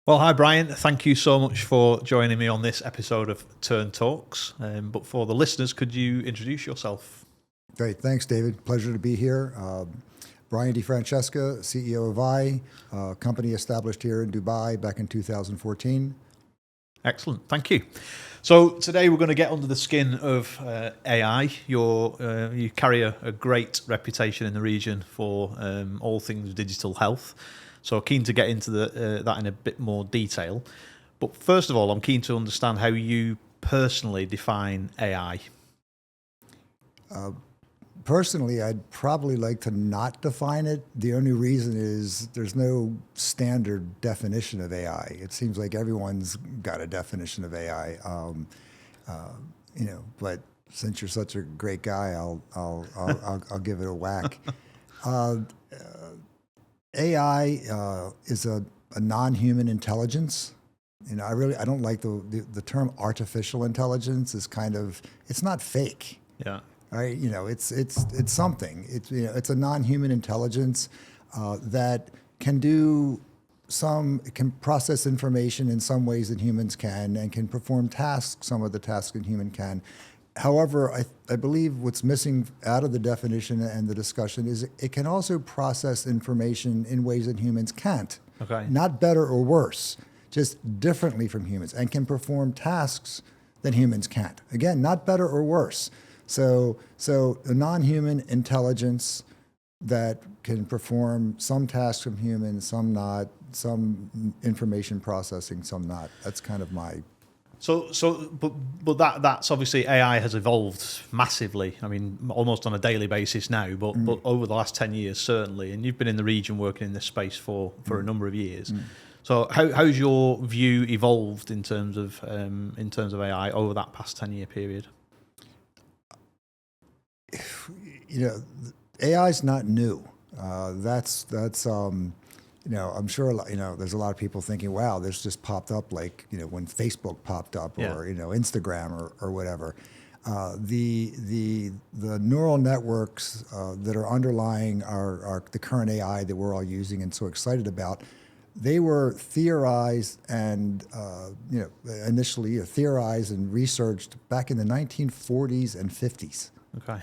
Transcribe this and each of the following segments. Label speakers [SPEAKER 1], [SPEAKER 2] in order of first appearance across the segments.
[SPEAKER 1] Well, hi, Brian. Thank you so much for joining me on this episode of TERN Talks. But for the listeners, could you introduce yourself?
[SPEAKER 2] Great. Thanks, David. Pleasure to be here. Brian de Francesca, CEO of company established here in Dubai back in 2014.
[SPEAKER 1] Excellent. Thank you. So today we're going to get under the skin of AI. You carry a great reputation in the region for all things digital health. So keen to get into that in a bit more detail. But first of all, I'm keen to understand how you personally define AI.
[SPEAKER 2] Personally, I'd probably like to not define it. The only reason is there's no standard definition of AI. It seems like everyone's got a definition of AI. But since you're such a great guy, I'll give it a whack. AI is a non-human intelligence. I don't like the term artificial intelligence. It's not fake.
[SPEAKER 1] Yeah.
[SPEAKER 2] Right? It's something. It's a non-human intelligence that can can process information in some ways that humans can, and can perform tasks, some of the tasks that human can. However, I believe what's missing out of the definition and the discussion is it can also process information in ways that humans can't.
[SPEAKER 1] Okay.
[SPEAKER 2] Not better or worse, just differently from humans, and can perform tasks that humans can't. Again, not better or worse. So a non-human intelligence that can perform some tasks from humans, some not, some information processing, some not. That's kind of my...
[SPEAKER 1] But that's obviously AI has evolved massively. I mean, almost on a daily basis now, but over the last 10 years, certainly. And you've been in the region working in this space for a number of years. So how's your view evolved in terms of AI over that past 10-year period?
[SPEAKER 2] AI is not new. I'm sure, there's a lot of people thinking, wow, this just popped up like, when Facebook popped up, or, Instagram or whatever. The neural networks that are underlying the current AI that we're all using and so excited about, they were theorized and, initially theorized and researched back in the 1940s and 50s.
[SPEAKER 1] Okay.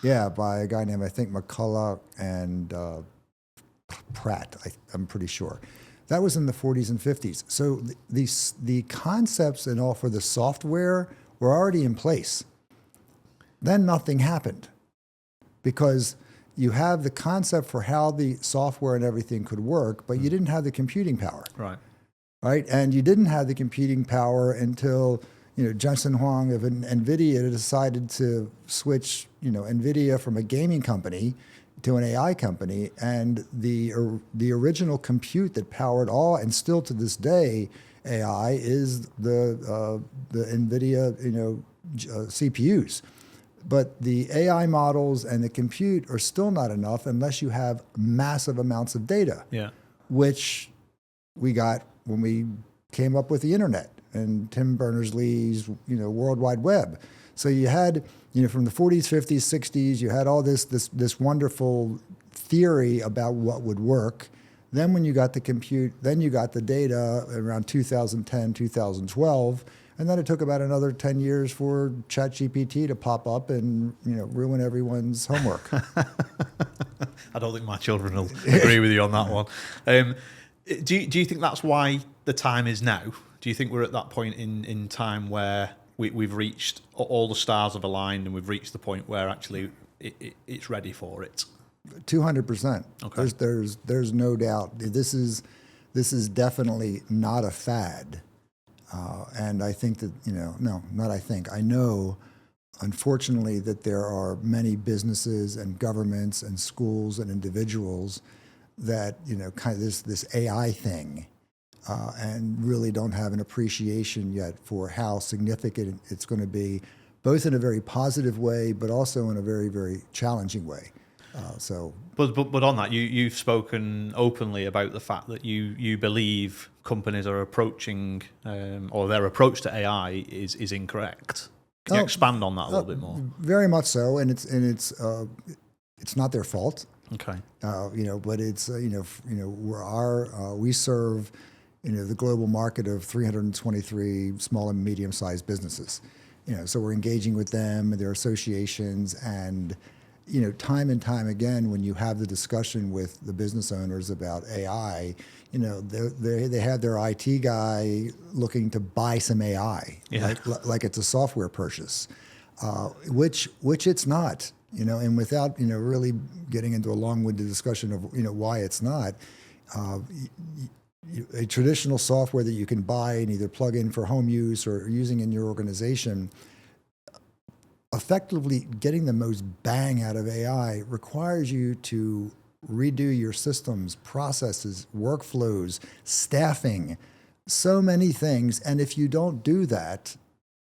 [SPEAKER 2] Yeah, by a guy named, I think, McCullough and Pratt, I'm pretty sure. That was in the 40s and 50s. So the concepts and all for the software were already in place. Then nothing happened, because you have the concept for how the software and everything could work, but you didn't have the computing power.
[SPEAKER 1] Right.
[SPEAKER 2] Right? And you didn't have the computing power until Jensen Huang of NVIDIA decided to switch NVIDIA from a gaming company to an AI company, and the original compute that powered all, and still to this day, AI is the NVIDIA CPUs. But the AI models and the compute are still not enough unless you have massive amounts of data.
[SPEAKER 1] Yeah.
[SPEAKER 2] Which we got when we came up with the internet and Tim Berners-Lee's World Wide Web. So you had from the 40s, 50s, 60s, you had all this wonderful theory about what would work. Then when you got the compute, then you got the data around 2010, 2012, and then it took about another 10 years for ChatGPT to pop up and ruin everyone's homework.
[SPEAKER 1] I don't think my children will agree with you on that one. Do you think that's why the time is now? Do you think we're at that point in time where we've reached, all the stars have aligned, and we've reached the point where actually it's ready for it?
[SPEAKER 2] 200%.
[SPEAKER 1] Okay.
[SPEAKER 2] There's no doubt. This is definitely not a fad. And I think that, I know, unfortunately, that there are many businesses and governments and schools and individuals that, kind of this AI thing, and really don't have an appreciation yet for how significant it's going to be, both in a very positive way, but also in a very, very challenging way.
[SPEAKER 1] But on that, you've spoken openly about the fact that you believe companies are approaching, or their approach to AI is incorrect. Can you expand on that a little bit more?
[SPEAKER 2] Very much so, and it's not their fault.
[SPEAKER 1] Okay.
[SPEAKER 2] But it's we serve the global market of 323 small and medium-sized businesses. So we're engaging with them, their associations, and time and time again, when you have the discussion with the business owners about AI, they have their IT guy looking to buy some AI, like it's a software purchase, which it's not. And without really getting into a long-winded discussion of why it's not. A traditional software that you can buy and either plug in for home use or using in your organization, effectively getting the most bang out of AI requires you to redo your systems, processes, workflows, staffing, so many things. And if you don't do that,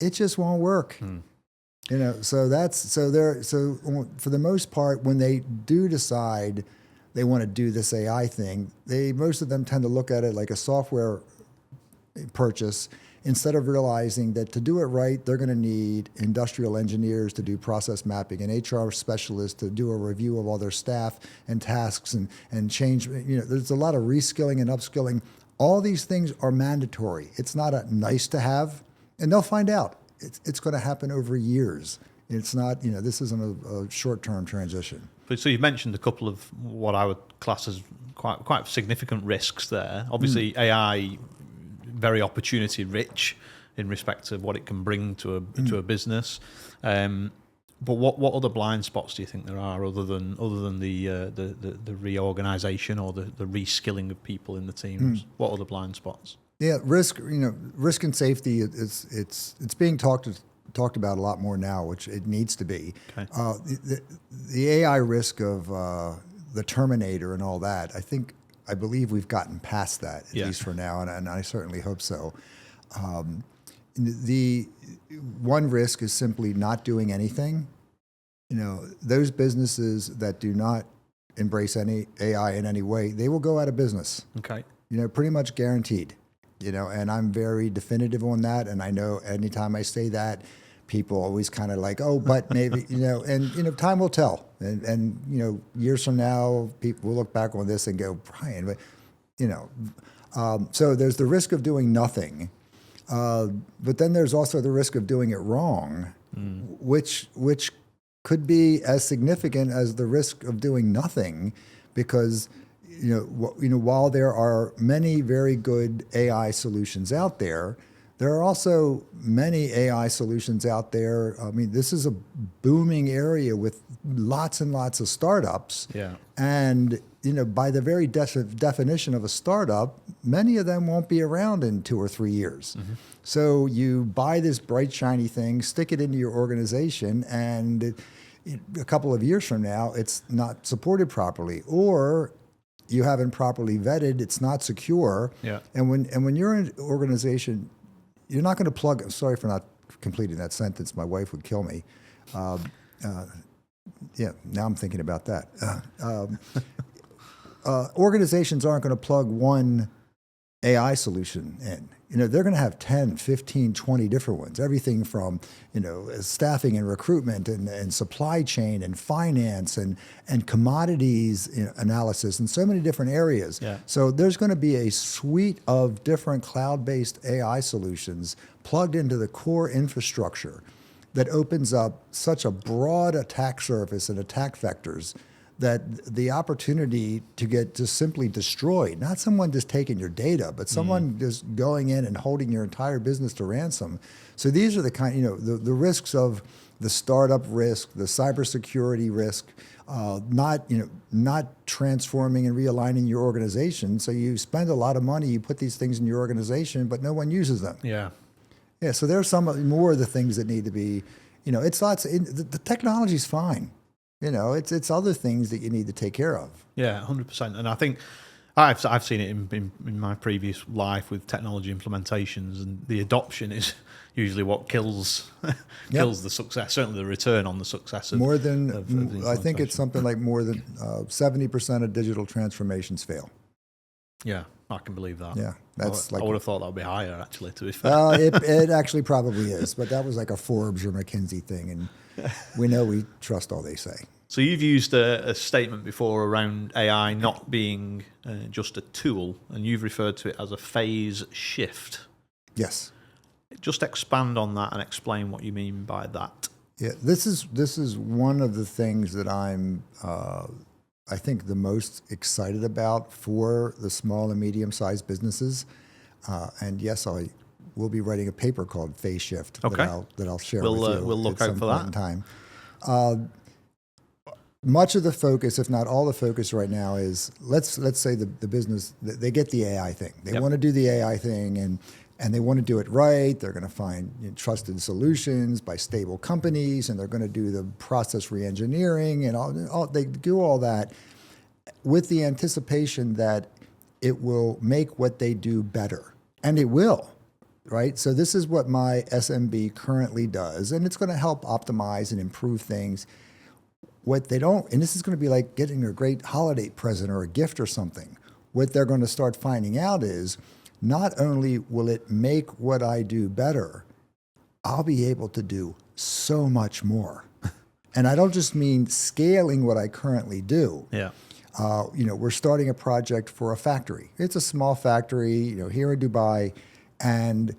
[SPEAKER 2] it just won't work. So for the most part, when they do decide they want to do this AI thing, most of them tend to look at it like a software purchase, instead of realizing that to do it right, they're going to need industrial engineers to do process mapping and HR specialists to do a review of all their staff and tasks and change. There's a lot of reskilling and upskilling. All these things are mandatory. It's not a nice to have, and they'll find out. It's going to happen over years. It's not, this isn't a short-term transition.
[SPEAKER 1] So you've mentioned a couple of what I would class as quite significant risks there. Obviously, AI, very opportunity rich in respect of what it can bring to a business. But what other blind spots do you think there are other than the reorganization or the reskilling of people in the teams? What other blind spots?
[SPEAKER 2] Yeah, risk and safety. It's being talked about a lot more now, which it needs to be.
[SPEAKER 1] Okay.
[SPEAKER 2] The AI risk of the Terminator and all that, I believe we've gotten past that, at least for now, and I certainly hope so. The one risk is simply not doing anything. Those businesses that do not embrace any AI in any way, they will go out of business.
[SPEAKER 1] Okay.
[SPEAKER 2] Pretty much guaranteed. And I'm very definitive on that. And I know anytime I say that, people always kind of like, oh, but maybe, and time will tell. And years from now, people will look back on this and go, Brian, but, so there's the risk of doing nothing. But then there's also the risk of doing it wrong, which could be as significant as the risk of doing nothing, because while there are many very good AI solutions out there, there are also many AI solutions out there. I mean, this is a booming area with lots and lots of startups.
[SPEAKER 1] Yeah.
[SPEAKER 2] And by the very definition of a startup, many of them won't be around in 2 or 3 years. Mm-hmm. So you buy this bright, shiny thing, stick it into your organization, and a couple of years from now, it's not supported properly, or you haven't properly vetted, it's not secure.
[SPEAKER 1] Yeah.
[SPEAKER 2] And when you're in an organization, you're not going to plug. Sorry for not completing that sentence. My wife would kill me. Yeah, now I'm thinking about that. Organizations aren't going to plug one AI solution in. They're going to have 10, 15, 20 different ones. Everything from, staffing and recruitment and supply chain and finance and commodities analysis and so many different areas.
[SPEAKER 1] Yeah.
[SPEAKER 2] So there's going to be a suite of different cloud-based AI solutions plugged into the core infrastructure that opens up such a broad attack surface and attack vectors that the opportunity to get just simply destroyed, not someone just taking your data, but someone just going in and holding your entire business to ransom. So these are the kind, the risks of the startup risk, the cybersecurity risk, not transforming and realigning your organization. So you spend a lot of money, you put these things in your organization, but no one uses them.
[SPEAKER 1] Yeah.
[SPEAKER 2] Yeah. So there's some more of the things that need to be, it's lots. The technology's fine. It's other things that you need to take care of.
[SPEAKER 1] Yeah, 100%. And I think I've seen it in my previous life with technology implementations, and the adoption is usually what kills the success. Certainly, the return on the success.
[SPEAKER 2] More than I think it's something like more than 70% of digital transformations fail.
[SPEAKER 1] Yeah, I can believe that.
[SPEAKER 2] Yeah, that's
[SPEAKER 1] I would have thought that would be higher, actually. To be fair,
[SPEAKER 2] it actually probably is, but that was like a Forbes or McKinsey thing, and we know we trust all they say.
[SPEAKER 1] So you've used a statement before around AI not being just a tool, and you've referred to it as a phase shift.
[SPEAKER 2] Yes.
[SPEAKER 1] Just expand on that and explain what you mean by that.
[SPEAKER 2] Yeah, this is one of the things that I'm, I think, the most excited about for the small and medium-sized businesses. And yes, I will be writing a paper called Phase Shift
[SPEAKER 1] Okay.
[SPEAKER 2] that I'll share
[SPEAKER 1] We'll,
[SPEAKER 2] with you
[SPEAKER 1] we'll look
[SPEAKER 2] at
[SPEAKER 1] out
[SPEAKER 2] some
[SPEAKER 1] for
[SPEAKER 2] point
[SPEAKER 1] that.
[SPEAKER 2] in time. Much of the focus, if not all the focus right now, is let's say the business, they get the AI thing. They
[SPEAKER 1] Yep.
[SPEAKER 2] want to do the AI thing, and they want to do it right. They're going to find trusted solutions by stable companies, and they're going to do the process reengineering, and all they do all that with the anticipation that it will make what they do better, and it will. Right? So this is what my SMB currently does, and it's going to help optimize and improve things. What they don't, and this is going to be like getting a great holiday present or a gift or something. What they're going to start finding out is not only will it make what I do better, I'll be able to do so much more. And I don't just mean scaling what I currently do.
[SPEAKER 1] Yeah.
[SPEAKER 2] We're starting a project for a factory. It's a small factory, here in Dubai, and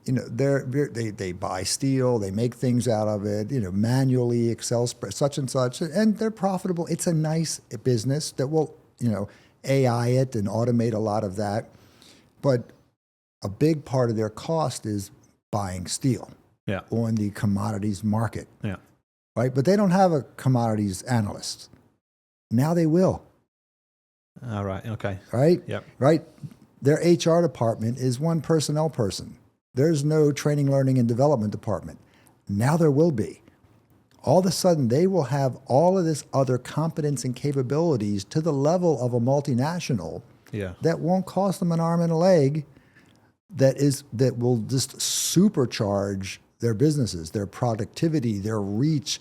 [SPEAKER 2] they buy steel, they make things out of it, manually, Excel such and such, and they're profitable. It's a nice business that will, AI it and automate a lot of that. But a big part of their cost is buying steel on the commodities market.
[SPEAKER 1] Yeah.
[SPEAKER 2] Right? But they don't have a commodities analyst. Now they will.
[SPEAKER 1] All right. Okay.
[SPEAKER 2] Right?
[SPEAKER 1] Yep.
[SPEAKER 2] Right? Their HR department is one personnel person. There's no training, learning, and development department. Now there will be. All of a sudden, they will have all of this other competence and capabilities to the level of a multinational that won't cost them an arm and a leg, that will just supercharge their businesses, their productivity, their reach,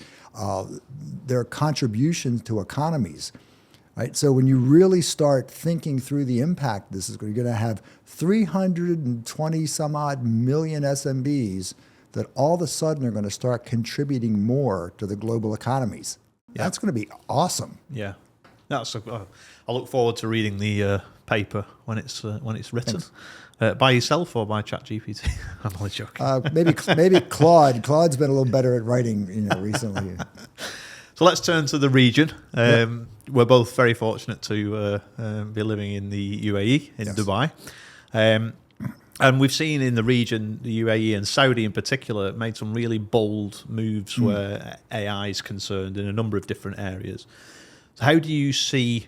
[SPEAKER 2] their contributions to economies. Right? So when you really start thinking through the impact, you're going to have 320 some odd million SMBs that all of a sudden are going to start contributing more to the global economies. Yeah. That's going to be awesome.
[SPEAKER 1] Yeah. I look forward to reading the paper when it's written. By yourself or by ChatGPT? I'm only joking.
[SPEAKER 2] Maybe Claude. Claude's been a little better at writing, recently.
[SPEAKER 1] So let's turn to the region. We're both very fortunate to be living in the UAE, in Dubai. And we've seen in the region, the UAE and Saudi in particular, made some really bold moves where AI is concerned in a number of different areas. So how do you see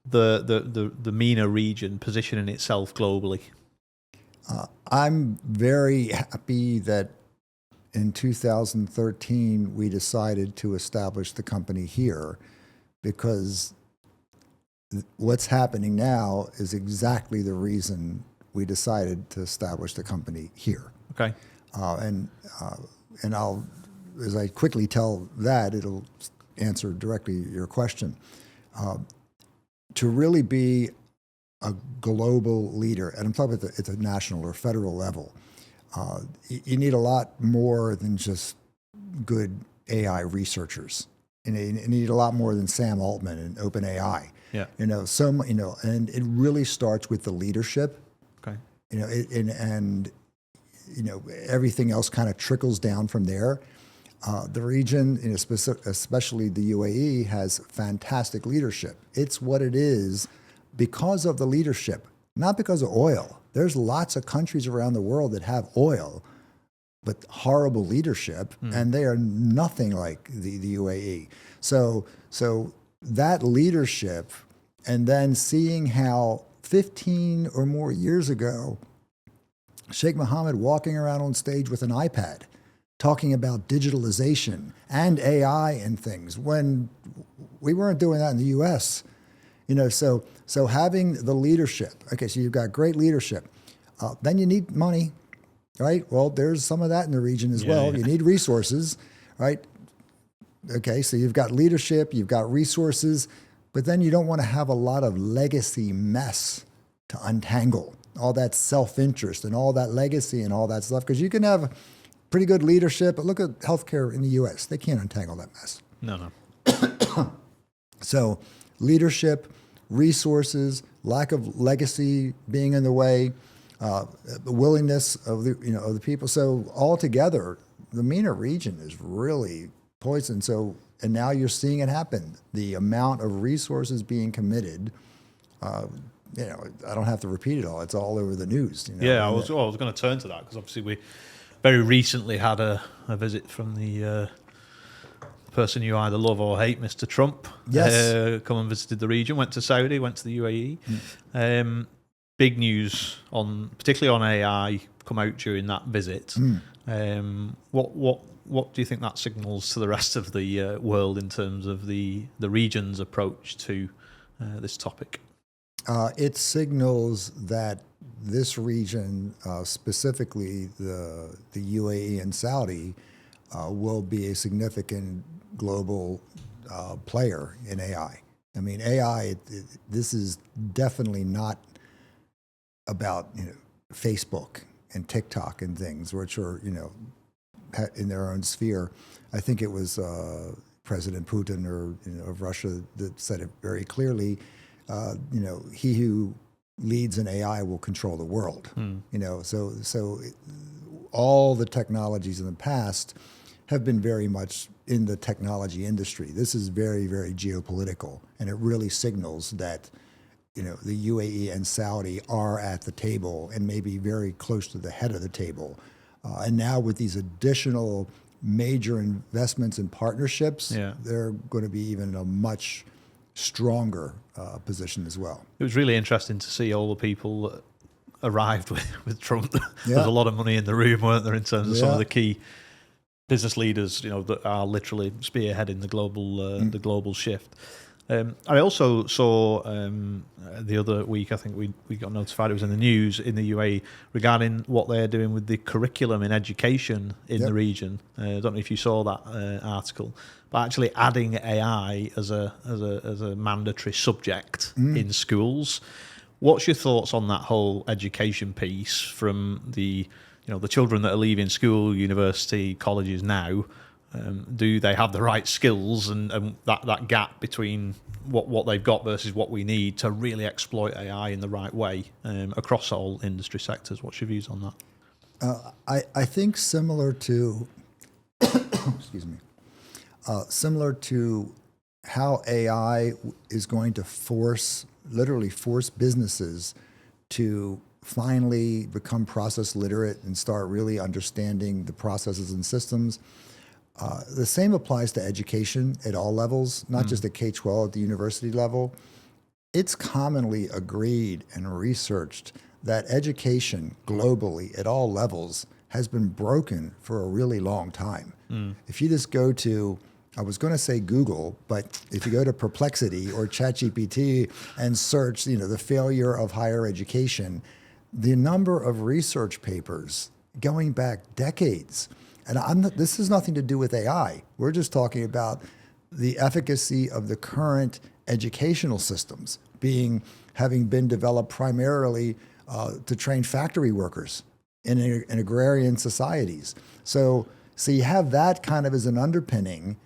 [SPEAKER 1] the MENA region positioning itself globally?
[SPEAKER 2] I'm very happy that in 2013, we decided to establish the company here, because what's happening now is exactly the reason we decided to establish the company here.
[SPEAKER 1] Okay.
[SPEAKER 2] And I'll, as I quickly tell that, it'll answer directly your question. To really be a global leader, and I'm talking about at the national or federal level, you need a lot more than just good AI researchers. You need a lot more than Sam Altman and OpenAI.
[SPEAKER 1] Yeah.
[SPEAKER 2] And it really starts with the leadership.
[SPEAKER 1] Okay.
[SPEAKER 2] And everything else kind of trickles down from there. The region, especially the UAE, has fantastic leadership. It's what it is because of the leadership, not because of oil. There's lots of countries around the world that have oil, but horrible leadership, and they are nothing like the UAE. So that leadership, and then seeing how 15 or more years ago, Sheikh Mohammed walking around on stage with an iPad, talking about digitalization and AI and things, when we weren't doing that in the U.S. So having the leadership. Okay, so you've got great leadership. Then you need money, right? Well, there's some of that in the region as well. Yeah. You need resources, right? Okay, so you've got leadership, you've got resources, but then you don't want to have a lot of legacy mess to untangle, all that self-interest and all that legacy and all that stuff, because you can have pretty good leadership, but look at healthcare in the U.S. They can't untangle that mess.
[SPEAKER 1] No.
[SPEAKER 2] So leadership, resources, lack of legacy being in the way, the willingness of the people. So altogether, the MENA region is really poisoned. So, and now you're seeing it happen. The amount of resources being committed, I don't have to repeat it all. It's all over the news.
[SPEAKER 1] Yeah, I was going to turn to that because obviously we very recently had a visit from the person you either love or hate, Mr. Trump.
[SPEAKER 2] Yes.
[SPEAKER 1] Come and visited the region, went to Saudi, went to the UAE. Big news particularly on AI come out during that visit. What do you think that signals to the rest of the world in terms of the region's approach to this topic?
[SPEAKER 2] It signals that this region, specifically the UAE and Saudi, will be a significant global player in AI. I mean, AI, this is definitely not about Facebook and TikTok and things, which are in their own sphere. I think it was President Putin of Russia that said it very clearly. He who leads in AI will control the world. So all the technologies in the past have been very much in the technology industry. This is very, very geopolitical, and it really signals that the UAE and Saudi are at the table and maybe very close to the head of the table. And now with these additional major investments and partnerships, they're going to be even a much stronger position as well.
[SPEAKER 1] It was really interesting to see all the people that arrived with Trump.
[SPEAKER 2] Yeah.
[SPEAKER 1] There's a lot of money in the room, weren't there, in terms of some of the key business leaders, that are literally spearheading the global shift. I also saw the other week, I think we got notified, it was in the news in the UAE regarding what they're doing with the curriculum in education in the region. I don't know if you saw that article, but actually adding AI as a mandatory subject in schools. What's your thoughts on that whole education piece from the children that are leaving school, university, colleges now? Do they have the right skills and that gap between what they've got versus what we need to really exploit AI in the right way across all industry sectors? What's your views on that?
[SPEAKER 2] I think similar to excuse me, similar to how AI is going to literally force businesses to finally become process literate and start really understanding the processes and systems. The same applies to education at all levels, not just at K-12, at the university level. It's commonly agreed and researched that education globally at all levels has been broken for a really long time. If you just go to, I was going to say Google, but if you go to Perplexity or ChatGPT and search, the failure of higher education, the number of research papers going back decades. And this has nothing to do with AI. We're just talking about the efficacy of the current educational systems having been developed primarily to train factory workers in agrarian societies. So you have that kind of as an underpinning.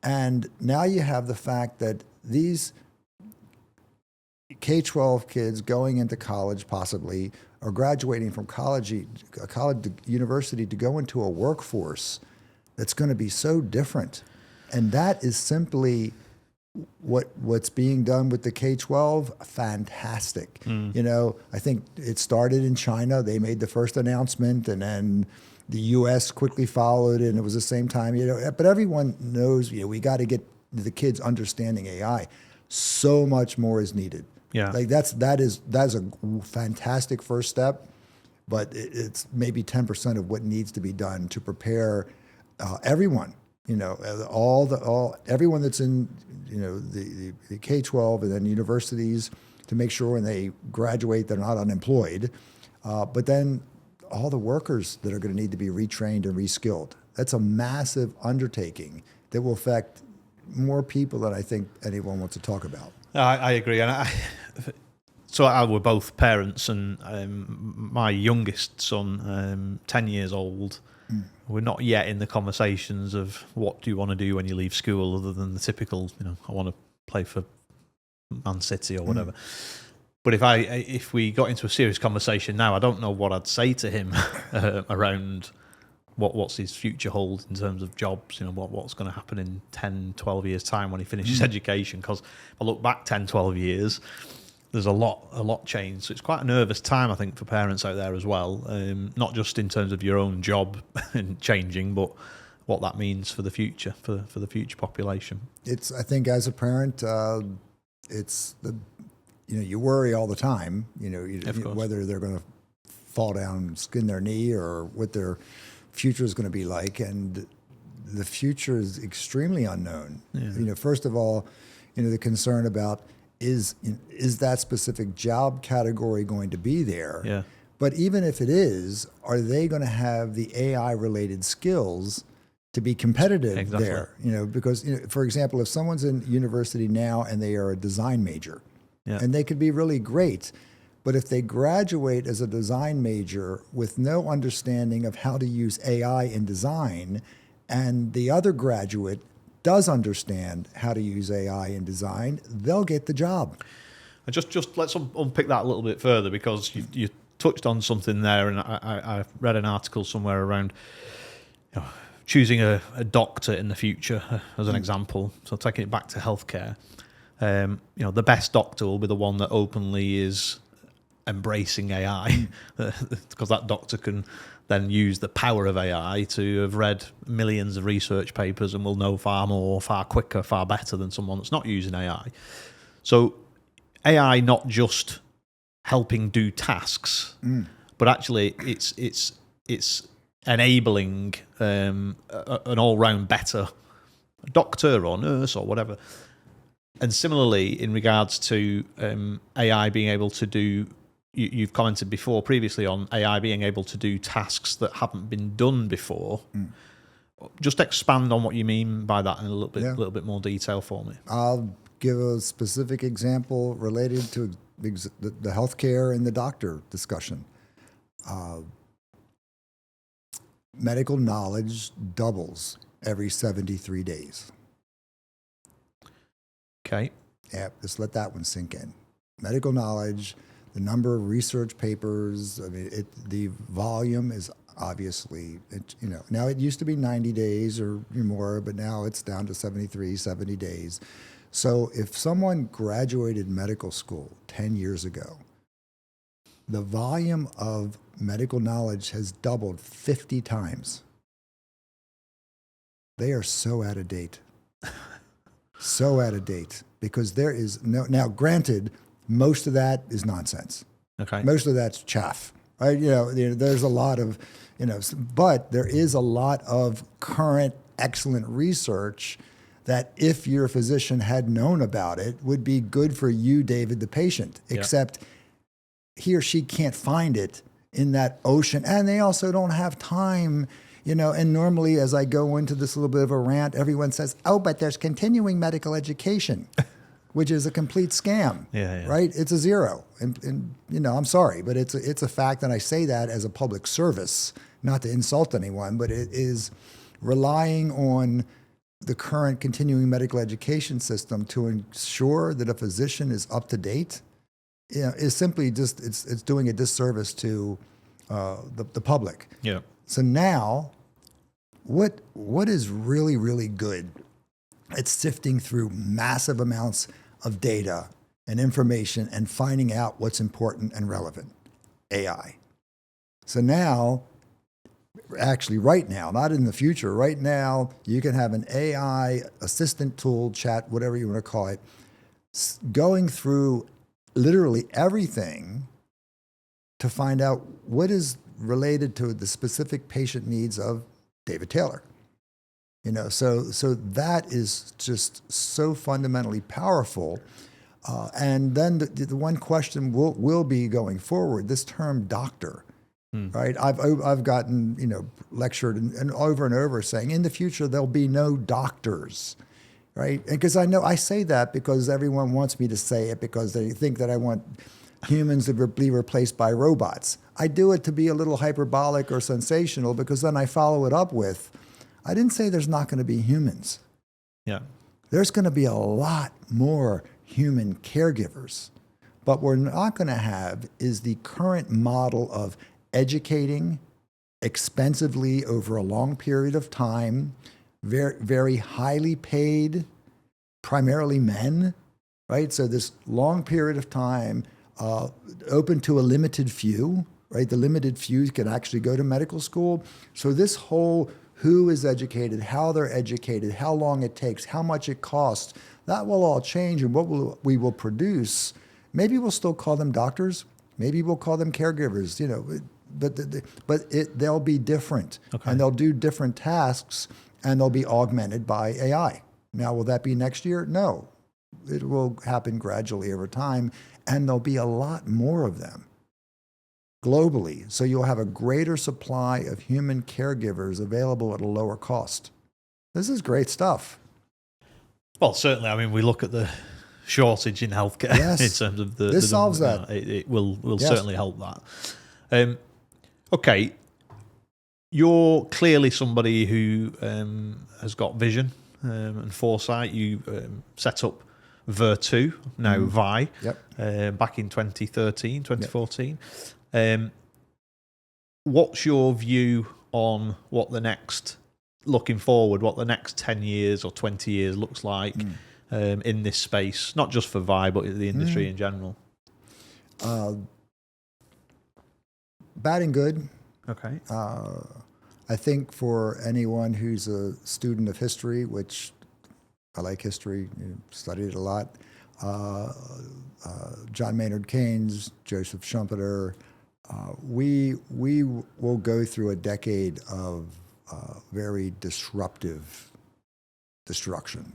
[SPEAKER 2] And now you have the fact that these K-12 kids going into college possibly, or graduating from college, university, to go into a workforce that's going to be so different. And that is simply what's being done with the K-12, fantastic. I think it started in China. They made the first announcement, and then the U.S. quickly followed, and it was the same time. But everyone knows we got to get the kids understanding AI. So much more is needed.
[SPEAKER 1] Yeah,
[SPEAKER 2] that is a fantastic first step, but it's maybe 10% of what needs to be done to prepare everyone. Everyone that's in the K-12 and then universities, to make sure when they graduate they're not unemployed, but then all the workers that are going to need to be retrained and reskilled. That's a massive undertaking that will affect more people than I think anyone wants to talk about.
[SPEAKER 1] I agree, and so we're both parents, and my youngest son, 10 years old. We're not yet in the conversations of what do you want to do when you leave school, other than the typical, I want to play for Man City or whatever. But if we got into a serious conversation now, I don't know what I'd say to him around what's his future hold in terms of jobs, what's going to happen in 10, 12 years' time when he finishes education. Because if I look back 10, 12 years, there's a lot changed. So it's quite a nervous time, I think, for parents out there as well, not just in terms of your own job changing, but what that means for the future, for the future population.
[SPEAKER 2] I think as a parent, you worry all the time, whether they're going to fall down and skin their knee or what their future is going to be like. And the future is extremely unknown. Yeah. First of all, the concern about is that specific job category going to be there?
[SPEAKER 1] Yeah.
[SPEAKER 2] But even if it is, are they going to have the AI related skills to be competitive there? Because, for example, if someone's in university now and they are a design major, and they could be really great, but if they graduate as a design major with no understanding of how to use AI in design, and the other graduate does understand how to use AI in design, they'll get the job.
[SPEAKER 1] And just let's unpick that a little bit further, because you touched on something there, and I read an article somewhere around choosing a doctor in the future as an example. So taking it back to healthcare, the best doctor will be the one that openly is embracing AI, because that doctor can then use the power of AI to have read millions of research papers and will know far more, far quicker, far better than someone that's not using AI. So AI not just helping do tasks, but actually it's enabling an all-round better doctor or nurse or whatever. And similarly, in regards to AI being able to do, you've commented previously on AI being able to do tasks that haven't been done before. Just expand on what you mean by that in a little bit more detail for me.
[SPEAKER 2] I'll give a specific example related to the healthcare and the doctor discussion. Medical knowledge doubles every 73 days.
[SPEAKER 1] Okay.
[SPEAKER 2] Yeah, just let that one sink in. Medical knowledge, the number of research papers, the volume is obviously, now it used to be 90 days or more, but now it's down to 73, 70 days. So if someone graduated medical school 10 years ago, the volume of medical knowledge has doubled 50 times. They are so out of date. So out of date, because there is no, now granted, most of that is nonsense.
[SPEAKER 1] Okay.
[SPEAKER 2] Most of that's chaff, right? There's a lot of, but there is a lot of current excellent research that if your physician had known about it would be good for you, David, the patient, except he or she can't find it in that ocean. And they also don't have time. And normally as I go into this little bit of a rant, everyone says, oh, but there's continuing medical education, which is a complete scam, right? It's a zero. And I'm sorry, but it's a fact, and I say that as a public service, not to insult anyone, but it is relying on the current continuing medical education system to ensure that a physician is up to date, is simply just, it's doing a disservice to the public.
[SPEAKER 1] Yeah.
[SPEAKER 2] So now, what is really, really good at sifting through massive amounts of data and information and finding out what's important and relevant? AI. So now, actually right now, not in the future, right now, you can have an AI assistant tool, chat, whatever you want to call it, going through literally everything to find out what is related to the specific patient needs of David Taylor. So that is just so fundamentally powerful. And then the one question will be going forward, this term doctor, right? I've gotten, lectured and over saying in the future, there'll be no doctors, right? Because I say that because everyone wants me to say it because they think that I want humans to be replaced by robots. I do it to be a little hyperbolic or sensational because then I follow it up with, I didn't say there's not going to be humans.
[SPEAKER 1] Yeah.
[SPEAKER 2] there's going to be a lot more human caregivers. But what we're not going to have is the current model of educating expensively over a long period of time, very, very highly paid, primarily men, right? So this long period of time, open to a limited few, right? The limited few can actually go to medical school. So this whole who is educated, how they're educated, how long it takes, how much it costs, that will all change. And what we will produce, maybe we'll still call them doctors, maybe we'll call them caregivers, you know, but they'll be different,
[SPEAKER 1] okay.
[SPEAKER 2] and they'll do different tasks, and they'll be augmented by AI. Now, will that be next year? No. It will happen gradually over time, and there'll be a lot more of them globally. So you'll have a greater supply of human caregivers available at a lower cost. This is great stuff.
[SPEAKER 1] Well, certainly, I mean, we look at the shortage in healthcare
[SPEAKER 2] Yes.
[SPEAKER 1] in terms of
[SPEAKER 2] This solves that.
[SPEAKER 1] It will
[SPEAKER 2] Yes.
[SPEAKER 1] certainly help that. Okay, you're clearly somebody who has got vision and foresight. You set up Virtu, now Vi,
[SPEAKER 2] Yep.
[SPEAKER 1] back in 2013, 2014. What's your view on what the next, looking forward, what the next 10 years or 20 years looks like in this space, not just for Vi, but the industry in general?
[SPEAKER 2] Bad and good.
[SPEAKER 1] Okay.
[SPEAKER 2] I think for anyone who's a student of history, which I like history, studied it a lot, John Maynard Keynes, Joseph Schumpeter, we will go through a decade of very disruptive destruction.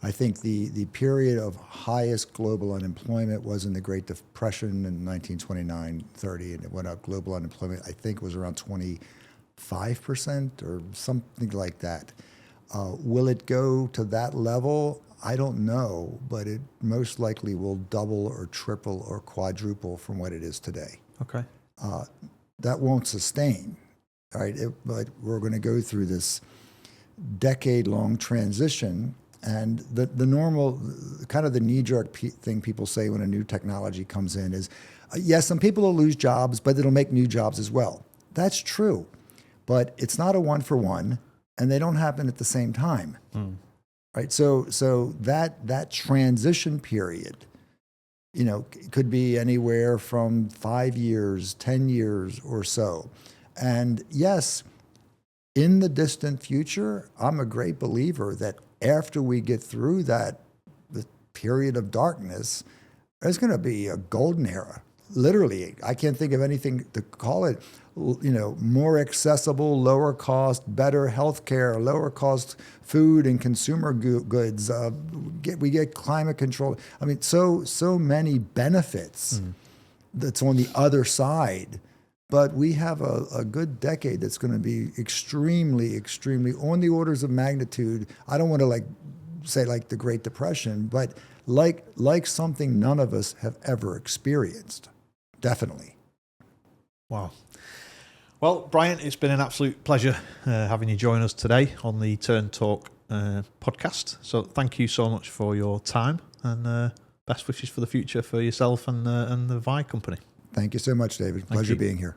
[SPEAKER 2] I think the period of highest global unemployment was in the Great Depression in 1929-30, and it went up. Global unemployment, I think, was around 25% or something like that. Will it go to that level? I don't know, but it most likely will double or triple or quadruple from what it is today.
[SPEAKER 1] Okay.
[SPEAKER 2] That won't sustain, right? But we're going to go through this decade-long transition. And the normal, kind of the knee-jerk thing people say when a new technology comes in is, yes, some people will lose jobs, but it'll make new jobs as well. That's true, but it's not a one-for-one, and they don't happen at the same time, right? So that transition period, you know, could be anywhere from 5 years, 10 years or so. And yes, in the distant future, I'm a great believer that after we get through the period of darkness, there's going to be a golden era. Literally, I can't think of anything to call it, you know, more accessible, lower cost, better healthcare, lower cost food and consumer goods. We get climate control. I mean, so many benefits that's on the other side. But we have a good decade that's going to be extremely, extremely on the orders of magnitude. I don't want to say like the Great Depression, but like something none of us have ever experienced. Definitely.
[SPEAKER 1] Wow. Well, Brian, it's been an absolute pleasure having you join us today on the TERN Talk podcast. So thank you so much for your time, and best wishes for the future for yourself and the Vi company.
[SPEAKER 2] Thank you so much, David. Pleasure being here.